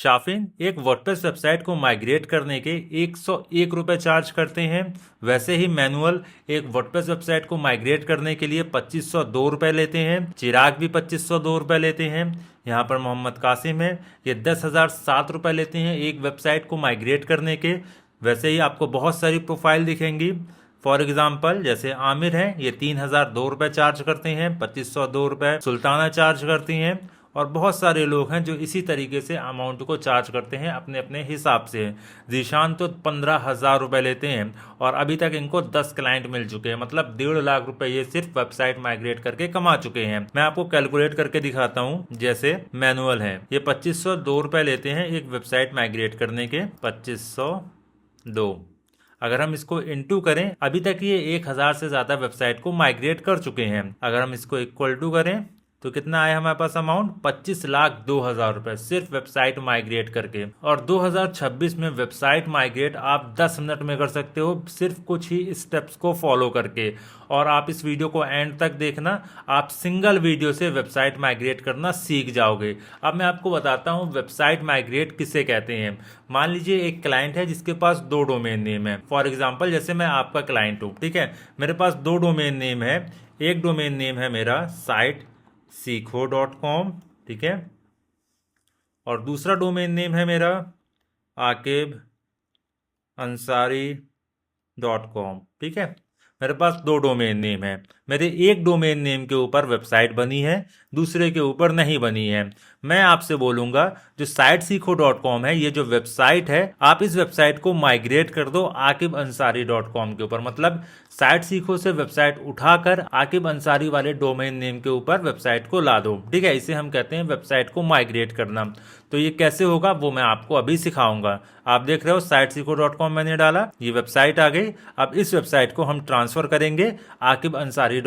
शाफिन एक WordPress website को migrate करने के 101 रुपये चार्ज करते हैं। वैसे ही मैनुअल एक वर्डप्रेस वेबसाइट को माइग्रेट करने के लिए 2502 रुपये लेते हैं। चिराग भी 2502 रुपये लेते हैं। यहाँ पर मोहम्मद कासिम है, ये 10,007 रुपये लेते हैं एक वेबसाइट को माइग्रेट करने के। वैसे ही आपको बहुत सारी प्रोफाइल दिखेंगी। फॉर एग्जाम्पल जैसे आमिर है, ये 3,002 रुपये चार्ज करते हैं, 2502 रुपये सुल्ताना चार्ज करती हैं। और बहुत सारे लोग हैं जो इसी तरीके से अमाउंट को चार्ज करते हैं अपने अपने हिसाब से। जीशान तो 15,000 रुपये लेते हैं और अभी तक इनको 10 क्लाइंट मिल चुके हैं, मतलब 1.5 लाख रुपए ये सिर्फ वेबसाइट माइग्रेट करके कमा चुके हैं। मैं आपको कैलकुलेट करके दिखाता हूँ। जैसे मैनुअल है, ये 2502 रुपये लेते हैं एक वेबसाइट माइग्रेट करने के, 2502। अगर हम इसको इनटू करें, अभी तक ये 1,000 से ज़्यादा वेबसाइट को माइग्रेट कर चुके हैं। अगर हम इसको इक्वल टू करें तो कितना आया हमारे पास अमाउंट, 25,02,000 रुपये सिर्फ वेबसाइट माइग्रेट करके। और 2026 में वेबसाइट माइग्रेट आप 10 मिनट में कर सकते हो, सिर्फ कुछ ही स्टेप्स को फॉलो करके। और आप इस वीडियो को एंड तक देखना, आप सिंगल वीडियो से वेबसाइट माइग्रेट करना सीख जाओगे। अब मैं आपको बताता हूँ वेबसाइट माइग्रेट किसे कहते हैं। मान लीजिए एक क्लाइंट है जिसके पास 2 डोमेन नेम है। फॉर एग्जाम्पल जैसे मैं आपका क्लाइंट हूँ, ठीक है, मेरे पास 2 डोमेन नेम है। एक डोमेन नेम है मेरा sitesikho.com, ठीक है, और दूसरा डोमेन नेम है मेरा akibAnsari.com, ठीक है। मेरे पास 2 डोमेन नेम है। मेरे एक डोमेन नेम के ऊपर वेबसाइट बनी है, दूसरे के ऊपर नहीं बनी है। मैं आपसे बोलूंगा जो sitesikho.com है, ये जो वेबसाइट है, आप इस वेबसाइट को माइग्रेट कर दो akibAnsari.com के ऊपर। मतलब sitesikho से वेबसाइट उठाकर आकिब अंसारी वाले डोमेन नेम के ऊपर वेबसाइट को ला दो, ठीक है। इसे हम कहते हैं वेबसाइट को माइग्रेट करना। तो ये कैसे होगा वो मैं आपको अभी सिखाऊंगा। आप देख रहे हो sitesikho.com मैंने डाला, ये वेबसाइट आ गई। अब इस वेबसाइट को हम ट्रांसफर करेंगे akibAnsari.com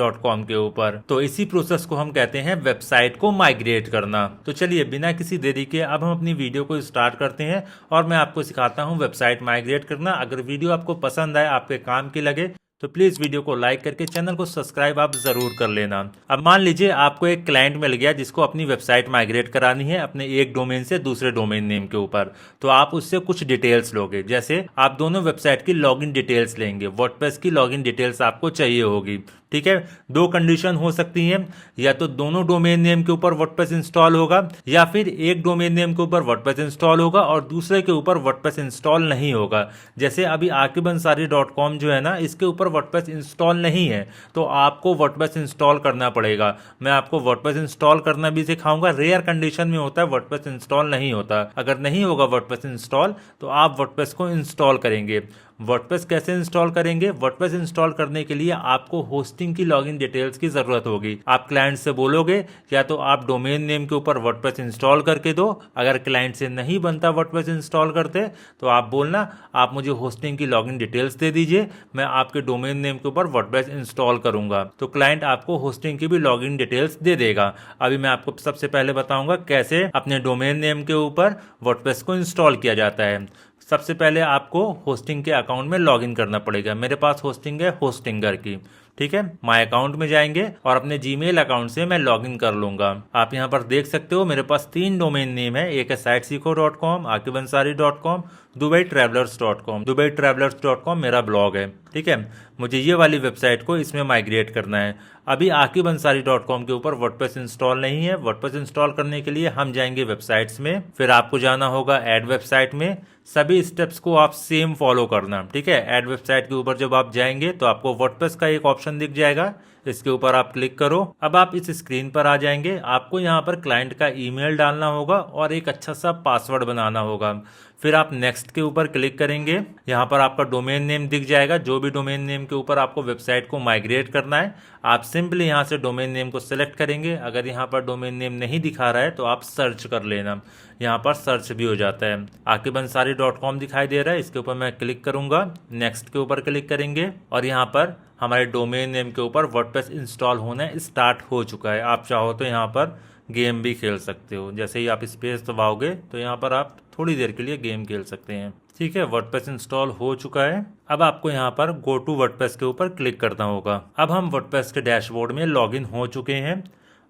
के ऊपर। तो इसी प्रोसेस को हम कहते हैं वेबसाइट को माइग्रेट करना। तो चलिए बिना किसी देरी के अब हम अपनी वीडियो को स्टार्ट करते हैं और मैं आपको सिखाता हूं वेबसाइट माइग्रेट करना। अगर वीडियो आपको पसंद आए, आपके काम की लगे, तो प्लीज़ वीडियो को लाइक करके चैनल को सब्सक्राइब आप ज़रूर कर लेना। अब मान लीजिए आपको एक क्लाइंट मिल गया जिसको अपनी वेबसाइट माइग्रेट करानी है अपने एक डोमेन से दूसरे डोमेन नेम के ऊपर। तो आप उससे कुछ डिटेल्स लोगे, जैसे आप दोनों वेबसाइट की लॉगिन डिटेल्स लेंगे। वर्डप्रेस की लॉगिन डिटेल्स आपको चाहिए होगी, ठीक है। 2 कंडीशन हो सकती हैं, या तो दोनों डोमेन नेम के ऊपर वर्डप्रेस इंस्टॉल होगा, या फिर एक डोमेन नेम के ऊपर वर्डप्रेस इंस्टॉल होगा और दूसरे के ऊपर वर्डप्रेस इंस्टॉल नहीं होगा। जैसे अभी akibAnsari.com जो है ना, इसके ऊपर वर्डप्रेस इंस्टॉल नहीं है, तो आपको वर्डप्रेस इंस्टॉल करना पड़ेगा। मैं आपको वर्डप्रेस इंस्टॉल करना भी सिखाऊंगा। रेयर कंडीशन में होता है, वर्डप्रेस इंस्टॉल नहीं होता। अगर नहीं होगा वर्डप्रेस इंस्टॉल तो आप वर्डप्रेस को इंस्टॉल करेंगे। वर्डप्रेस कैसे इंस्टॉल करेंगे? वर्डप्रेस इंस्टॉल करने के लिए आपको होस्टिंग की लॉगिन डिटेल्स की जरूरत होगी। आप क्लाइंट से बोलोगे या तो आप डोमेन नेम के ऊपर वर्डप्रेस इंस्टॉल करके दो। अगर क्लाइंट से नहीं बनता वर्डप्रेस इंस्टॉल करते तो आप बोलना आप मुझे होस्टिंग की लॉगिन डिटेल्स दे दीजिए, मैं आपके डोमेन नेम के ऊपर वर्डप्रेस इंस्टॉल करूंगा। तो क्लाइंट आपको होस्टिंग की भी लॉगिन डिटेल्स दे देगा। अभी मैं आपको सबसे पहले बताऊंगा कैसे अपने डोमेन नेम के ऊपर वर्डप्रेस को इंस्टॉल किया जाता है। सबसे पहले आपको होस्टिंग के अकाउंट में लॉगिन करना पड़ेगा। मेरे पास होस्टिंग है होस्टिंगर की, ठीक है। माय अकाउंट में जाएंगे और अपने जीमेल अकाउंट से मैं लॉगिन कर लूंगा। आप यहां पर देख सकते हो मेरे पास 3 डोमेन नेम है। एक है sitesikho.com, akibAnsari.com, dubaitravellers.com। dubaitravellers.com मेरा ब्लॉग है, ठीक है। मुझे ये वाली वेबसाइट को इसमें माइग्रेट करना है। अभी akibAnsari.com के ऊपर वर्डप्रेस इंस्टॉल नहीं है। वर्डप्रेस इंस्टॉल करने के लिए हम जाएंगे वेबसाइट्स में, फिर आपको जाना होगा ऐड वेबसाइट में। सभी स्टेप्स को आप सेम फॉलो करना, ठीक है। ऐड वेबसाइट के ऊपर जब आप जाएंगे तो आपको वर्डप्रेस का एक ऑप्शन दिख जाएगा, इसके ऊपर आप क्लिक करो। अब आप इस स्क्रीन पर आ जाएंगे। आपको यहाँ पर क्लाइंट का ईमेल डालना होगा और एक अच्छा सा पासवर्ड बनाना होगा। फिर आप नेक्स्ट के ऊपर क्लिक करेंगे। यहाँ पर आपका डोमेन नेम दिख जाएगा, जो भी डोमेन नेम के ऊपर आपको वेबसाइट को माइग्रेट करना है। आप सिंपली यहाँ से डोमेन नेम को सिलेक्ट करेंगे। अगर यहाँ पर डोमेन नेम नहीं दिखा रहा है तो आप सर्च कर लेना, यहाँ पर सर्च भी हो जाता है। akibAnsari.com दिखाई दे रहा है, इसके ऊपर मैं क्लिक करूंगा। नेक्स्ट के ऊपर क्लिक करेंगे और यहाँ पर हमारे डोमेन नेम के ऊपर वर्डप्रेस इंस्टॉल होना स्टार्ट हो चुका है। आप चाहो तो यहाँ पर गेम भी खेल सकते हो। जैसे ही आप स्पेस दबाओगे तो यहाँ पर आप थोड़ी देर के लिए गेम खेल सकते हैं, ठीक है। वर्डप्रेस इंस्टॉल हो चुका है। अब आपको यहाँ पर गो टू वर्डप्रेस के ऊपर क्लिक करना होगा। अब हम वर्डप्रेस के डैशबोर्ड में लॉगिन हो चुके हैं।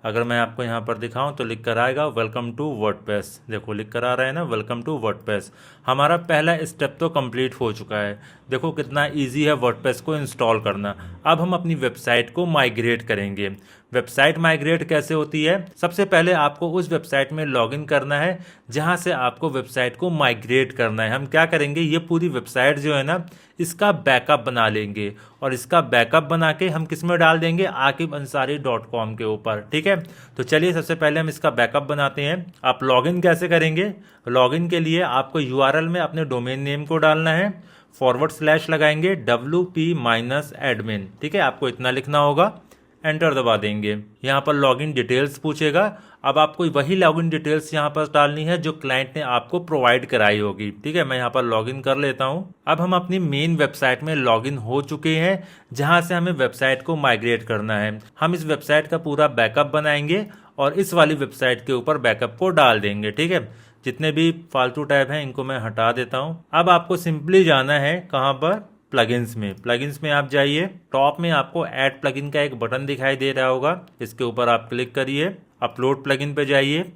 अगर मैं आपको यहाँ पर दिखाऊं तो लिख कर आएगा वेलकम टू वर्डप्रेस। देखो लिख कर आ रहा है ना, वेलकम टू वर्डप्रेस। हमारा पहला स्टेप तो कंप्लीट हो चुका है। देखो कितना इजी है वर्डप्रेस को इंस्टॉल करना। अब हम अपनी वेबसाइट को माइग्रेट करेंगे। वेबसाइट माइग्रेट कैसे होती है? सबसे पहले आपको उस वेबसाइट में लॉगिन करना है जहां से आपको वेबसाइट को माइग्रेट करना है। हम क्या करेंगे, ये पूरी वेबसाइट जो है ना, इसका बैकअप बना लेंगे और इसका बैकअप बना के हम किस में डाल देंगे, aqibansari.com के ऊपर। ठीक है, तो चलिए सबसे पहले हम इसका बैकअप बनाते हैं। आप लॉगिन कैसे करेंगे? लॉगिन के लिए आपको यूआरएल में अपने डोमेन नेम को डालना है, / लगाएंगे wp-admin। ठीक है, आपको इतना लिखना होगा, एंटर दबा देंगे। यहाँ पर लॉगिन डिटेल्स पूछेगा। अब आपको वही लॉगिन डिटेल्स यहाँ पर डालनी है जो क्लाइंट ने आपको प्रोवाइड कराई होगी। ठीक है, मैं यहाँ पर लॉगिन कर लेता हूँ। अब हम अपनी मेन वेबसाइट में लॉगिन हो चुके हैं जहाँ से हमें वेबसाइट को माइग्रेट करना है। हम इस वेबसाइट का पूरा बैकअप बनाएंगे और इस वाली वेबसाइट के ऊपर बैकअप को डाल देंगे। ठीक है, जितने भी फालतू टैब हैं इनको मैं हटा देता हूँ। अब आपको सिंपली जाना है कहाँ पर, प्लगइन्स में। प्लगइन्स में आप जाइए, टॉप में आपको ऐड प्लगइन का एक बटन दिखाई दे रहा होगा, इसके ऊपर आप क्लिक करिए। अपलोड प्लगइन पे जाइए,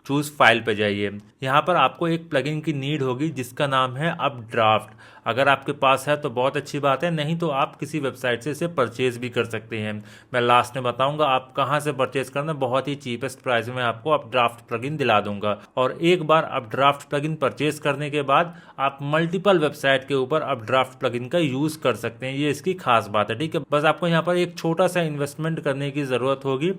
चूज फाइल पे जाइए। यहाँ पर आपको एक प्लगइन की नीड होगी जिसका नाम है अपड्राफ्ट। अगर आपके पास है तो बहुत अच्छी बात है, नहीं तो आप किसी वेबसाइट से इसे परचेज भी कर सकते हैं। मैं लास्ट में बताऊंगा आप कहाँ से परचेज करना, बहुत ही चीपेस्ट प्राइस में आपको अपड्राफ्ट प्लगइन दिला दूंगा। और एक बार अपड्राफ्ट प्लगइन परचेज करने के बाद आप मल्टीपल वेबसाइट के ऊपर अपड्राफ्ट प्लगइन का यूज कर सकते हैं। ये इसकी खास बात है। ठीक है, बस आपको यहाँ पर एक छोटा सा इन्वेस्टमेंट करने की जरूरत होगी,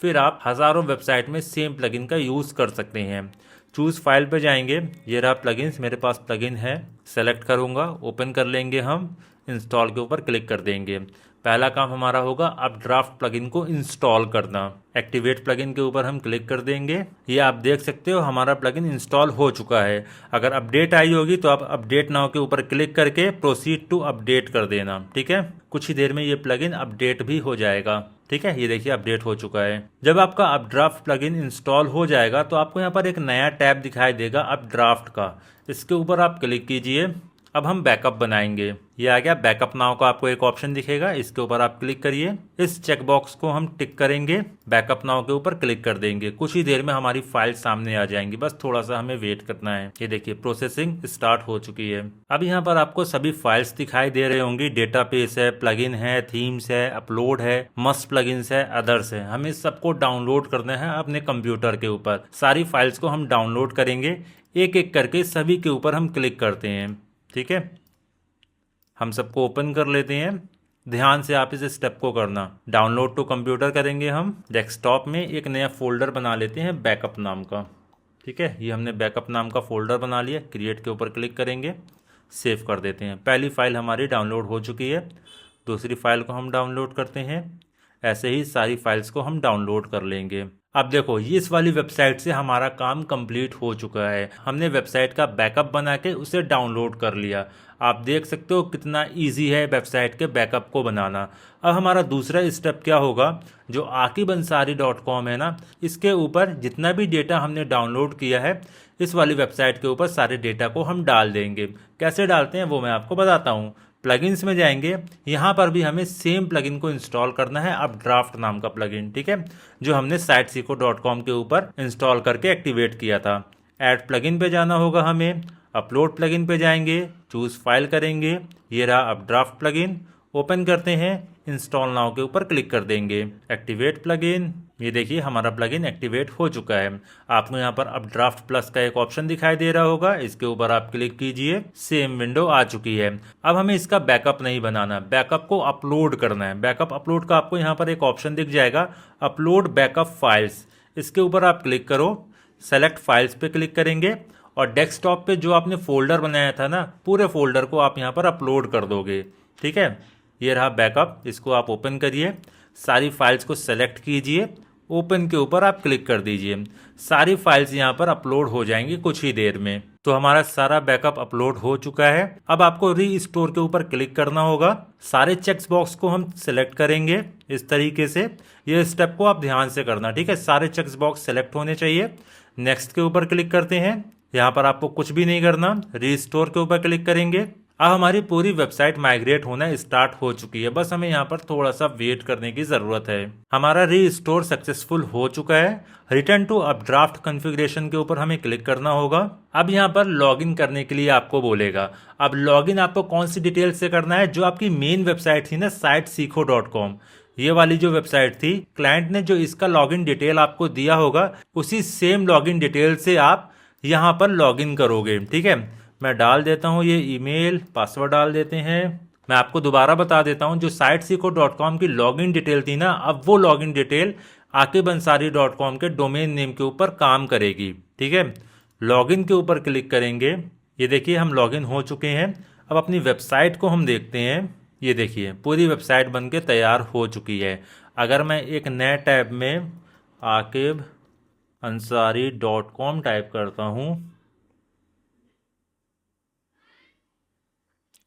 फिर आप हजारों वेबसाइट में सेम प्लगइन का यूज कर सकते हैं। चूज फाइल पे जाएंगे, ये रहा प्लगइन्स, मेरे पास प्लगइन है, सेलेक्ट करूंगा, ओपन कर लेंगे। हम इंस्टॉल के ऊपर क्लिक कर देंगे। पहला काम हमारा होगा अपड्राफ्ट प्लगइन को इंस्टॉल करना। एक्टिवेट प्लगइन के ऊपर हम क्लिक कर देंगे। ये आप देख सकते हो हमारा प्लगइन इंस्टॉल हो चुका है। अगर अपडेट आई होगी तो आप अपडेट नाउ के ऊपर क्लिक करके प्रोसीड टू अपडेट कर देना। ठीक है, कुछ ही देर में ये प्लगइन अपडेट भी हो जाएगा। ठीक है, ये देखिए अपडेट हो चुका है। जब आपका अपड्राफ्ट प्लगइन इंस्टॉल हो जाएगा तो आपको यहाँ पर एक नया टैब दिखाई देगा अपड्राफ्ट का, इसके ऊपर आप क्लिक कीजिए। अब हम बैकअप बनाएंगे। ये आ गया, बैकअप नाउ का आपको एक ऑप्शन दिखेगा, इसके ऊपर आप क्लिक करिए। इस चेकबॉक्स को हम टिक करेंगे, बैकअप नाउ के ऊपर क्लिक कर देंगे। कुछ ही देर में हमारी फाइल सामने आ जाएंगी, बस थोड़ा सा हमें वेट करना है। ये देखिए प्रोसेसिंग स्टार्ट हो चुकी है। अब यहाँ पर आपको सभी फाइल्स दिखाई दे रहे होंगी, डेटाबेस है, प्लगइन है, थीम्स है, अपलोड है, मस्ट प्लगइन्स है, अदर्स है। हमें सबको डाउनलोड करना है अपने कंप्यूटर के ऊपर। सारी फाइल्स को हम डाउनलोड करेंगे, एक एक करके सभी के ऊपर हम क्लिक करते हैं। ठीक है, हम सबको ओपन कर लेते हैं। ध्यान से आप इस स्टेप को करना। डाउनलोड टू कंप्यूटर करेंगे हम। डेस्कटॉप में एक नया फोल्डर बना लेते हैं बैकअप नाम का। ठीक है, ये हमने बैकअप नाम का फोल्डर बना लिया। क्रिएट के ऊपर क्लिक करेंगे, सेव कर देते हैं। पहली फाइल हमारी डाउनलोड हो चुकी है, दूसरी फाइल को हम डाउनलोड करते हैं। ऐसे ही सारी फाइल्स को हम डाउनलोड कर लेंगे। अब देखो ये इस वाली वेबसाइट से हमारा काम कंप्लीट हो चुका है। हमने वेबसाइट का बैकअप बना के उसे डाउनलोड कर लिया। आप देख सकते हो कितना इजी है वेबसाइट के बैकअप को बनाना। अब हमारा दूसरा स्टेप क्या होगा, जो aqibansari.com है ना, इसके ऊपर जितना भी डेटा हमने डाउनलोड किया है इस वाली वेबसाइट के ऊपर सारे डेटा को हम डाल देंगे। कैसे डालते हैं वो मैं आपको बताता हूँ। प्लगइन्स में जाएंगे, यहाँ पर भी हमें सेम प्लगइन को इंस्टॉल करना है, अपड्राफ्ट नाम का प्लगइन। ठीक है, जो हमने siteseco.com के ऊपर इंस्टॉल करके एक्टिवेट किया था। ऐड प्लगइन पे जाना होगा हमें, अपलोड प्लगइन पे जाएंगे, चूज फाइल करेंगे। ये रहा अपड्राफ्ट प्लगइन, ओपन करते हैं, इंस्टॉल नाउ के ऊपर क्लिक कर देंगे। एक्टिवेट प्लगइन, ये देखिए हमारा प्लगइन एक्टिवेट हो चुका है। आपको यहाँ पर अपड्राफ्ट प्लस का एक ऑप्शन दिखाई दे रहा होगा, इसके ऊपर आप क्लिक कीजिए। सेम विंडो आ चुकी है। अब हमें इसका बैकअप नहीं बनाना, बैकअप को अपलोड करना है। बैकअप अपलोड का आपको यहाँ पर एक ऑप्शन दिख जाएगा, अपलोड बैकअप फाइल्स। इसके ऊपर आप क्लिक करो, सेलेक्ट फाइल्स पे क्लिक करेंगे और डेस्कटॉप पे जो आपने फोल्डर बनाया था ना, पूरे फोल्डर को आप यहाँ पर अपलोड कर दोगे। ठीक है, ये रहा बैकअप, इसको आप ओपन करिए। सारी फाइल्स को सेलेक्ट कीजिए, ओपन के ऊपर आप क्लिक कर दीजिए। सारी फाइल्स यहाँ पर अपलोड हो जाएंगी कुछ ही देर में। तो हमारा सारा बैकअप अपलोड हो चुका है। अब आपको रीस्टोर के ऊपर क्लिक करना होगा। सारे चेक्स बॉक्स को हम सिलेक्ट करेंगे इस तरीके से। ये स्टेप को आप ध्यान से करना, ठीक है। सारे चेक्स बॉक्स सेलेक्ट होने चाहिए। नेक्स्ट के ऊपर क्लिक करते हैं। यहाँ पर आपको कुछ भी नहीं करना, रीस्टोर के ऊपर क्लिक करेंगे। अब हमारी पूरी वेबसाइट माइग्रेट होना स्टार्ट हो चुकी है, बस हमें यहाँ पर थोड़ा सा वेट करने की ज़रूरत है। हमारा रीस्टोर सक्सेसफुल हो चुका है। रिटर्न टू अपड्राफ्ट कॉन्फ़िगरेशन के ऊपर हमें क्लिक करना होगा। अब यहाँ पर लॉगिन करने के लिए आपको बोलेगा। अब लॉगिन आपको कौन सी डिटेल से करना है, जो आपकी मेन वेबसाइट थी ना siteseekho.com, ये वाली जो वेबसाइट थी, क्लाइंट ने जो इसका लॉगिन डिटेल आपको दिया होगा उसी सेम लॉगिन डिटेल से आप यहाँ पर लॉगिन करोगे। ठीक है, मैं डाल देता हूँ ये ईमेल, पासवर्ड डाल देते हैं। मैं आपको दोबारा बता देता हूँ, जो siteseekho.com की लॉगिन डिटेल थी ना, अब वो लॉगिन डिटेल akibansari.com के डोमेन नेम के ऊपर काम करेगी। ठीक है, लॉगिन के ऊपर क्लिक करेंगे। ये देखिए हम लॉगिन हो चुके हैं। अब अपनी वेबसाइट को हम देखते हैं। ये देखिए पूरी वेबसाइट बनके तैयार हो चुकी है। अगर मैं एक नए टैब में akibansari.com टाइप करता हूँ,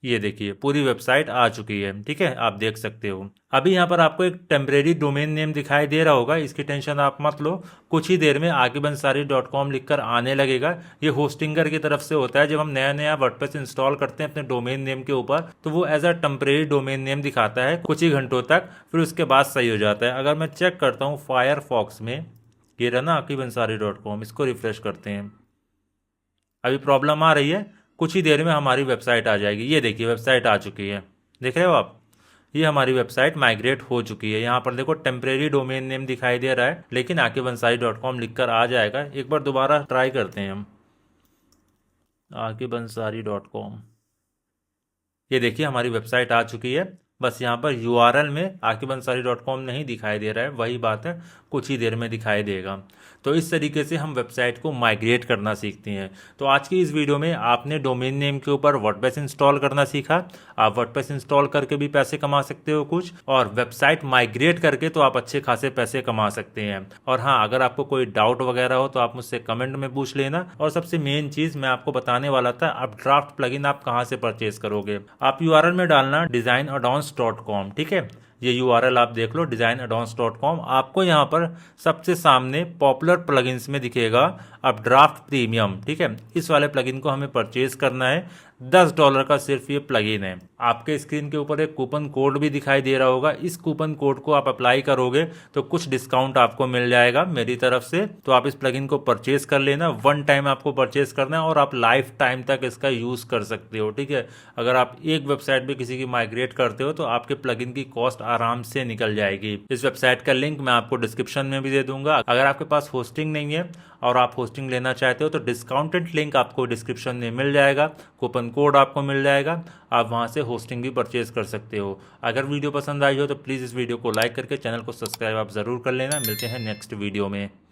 ये देखिए पूरी वेबसाइट आ चुकी है। ठीक है, आप देख सकते हो। अभी यहाँ पर आपको एक टेम्परेरी डोमेन नेम दिखाई दे रहा होगा, इसकी टेंशन आप मत लो, कुछ ही देर में akibansari.com लिखकर आने लगेगा। ये होस्टिंगर की तरफ से होता है। जब हम नया नया वर्डप्रेस इंस्टॉल करते हैं अपने डोमेन नेम के ऊपर, तो वो as a temporary domain name दिखाता है कुछ ही घंटों तक, फिर उसके बाद सही हो जाता है। अगर मैं चेक करता हूँ फायरफॉक्स में, ये रहा ना akibansari.com, इसको रिफ्रेश करते हैं। अभी प्रॉब्लम आ रही है, कुछ ही देर में हमारी वेबसाइट आ जाएगी। ये देखिए वेबसाइट आ चुकी है, देख रहे हो आप, ये हमारी वेबसाइट माइग्रेट हो चुकी है। यहाँ पर देखो टेम्परेरी डोमेन नेम दिखाई दे रहा है, लेकिन akibansari.com लिखकर आ जाएगा। एक बार दोबारा ट्राई करते हैं हम, akibansari.com। ये देखिए हमारी वेबसाइट आ चुकी है। बस यहाँ पर URL में akibansari.com नहीं दिखाई दे रहा है, वही बात है, कुछ ही देर में दिखाई देगा। तो इस तरीके से हम वेबसाइट को माइग्रेट करना सीखते हैं। तो आज की इस वीडियो में आपने डोमेन नेम के ऊपर वर्डप्रेस इंस्टॉल करना सीखा। आप वर्डप्रेस इंस्टॉल करके भी पैसे कमा सकते हो कुछ, और वेबसाइट माइग्रेट करके तो आप अच्छे खासे पैसे कमा सकते हैं। और हाँ, अगर आपको कोई डाउट वगैरह हो तो आप मुझसे कमेंट में पूछ लेना। और सबसे मेन चीज़ मैं आपको बताने वाला था, अपड्राफ्ट प्लगइन आप कहाँ से परचेज करोगे। आप URL में डालना designaddons.com। ठीक है, ये URL आप देख लो designaddons.com। आपको यहाँ पर सबसे सामने पॉपुलर प्लगइन्स में दिखेगा अपड्राफ्ट प्रीमियम। ठीक है, इस वाले प्लगइन को हमें परचेज करना है। $10 का सिर्फ ये प्लगइन है। आपके स्क्रीन के ऊपर एक कूपन कोड भी दिखाई दे रहा होगा, इस कूपन कोड को आप अप्लाई करोगे तो कुछ डिस्काउंट आपको मिल जाएगा मेरी तरफ से। तो आप इस प्लगइन को परचेज कर लेना। वन टाइम आपको परचेज करना है और आप लाइफ टाइम तक इसका यूज़ कर सकते हो। ठीक है, अगर आप एक वेबसाइट पे किसी की माइग्रेट करते हो तो आपके प्लगइन की कॉस्ट आराम से निकल जाएगी। इस वेबसाइट का लिंक मैं आपको डिस्क्रिप्शन में भी दे दूंगा। अगर आपके पास होस्टिंग नहीं है और आप होस्टिंग लेना चाहते हो तो डिस्काउंटेड लिंक आपको डिस्क्रिप्शन में मिल जाएगा, कूपन कोड आपको मिल जाएगा, आप वहां से होस्टिंग भी परचेज कर सकते हो। अगर वीडियो पसंद आई हो तो प्लीज़ इस वीडियो को लाइक करके चैनल को सब्सक्राइब आप ज़रूर कर लेना। मिलते हैं नेक्स्ट वीडियो में।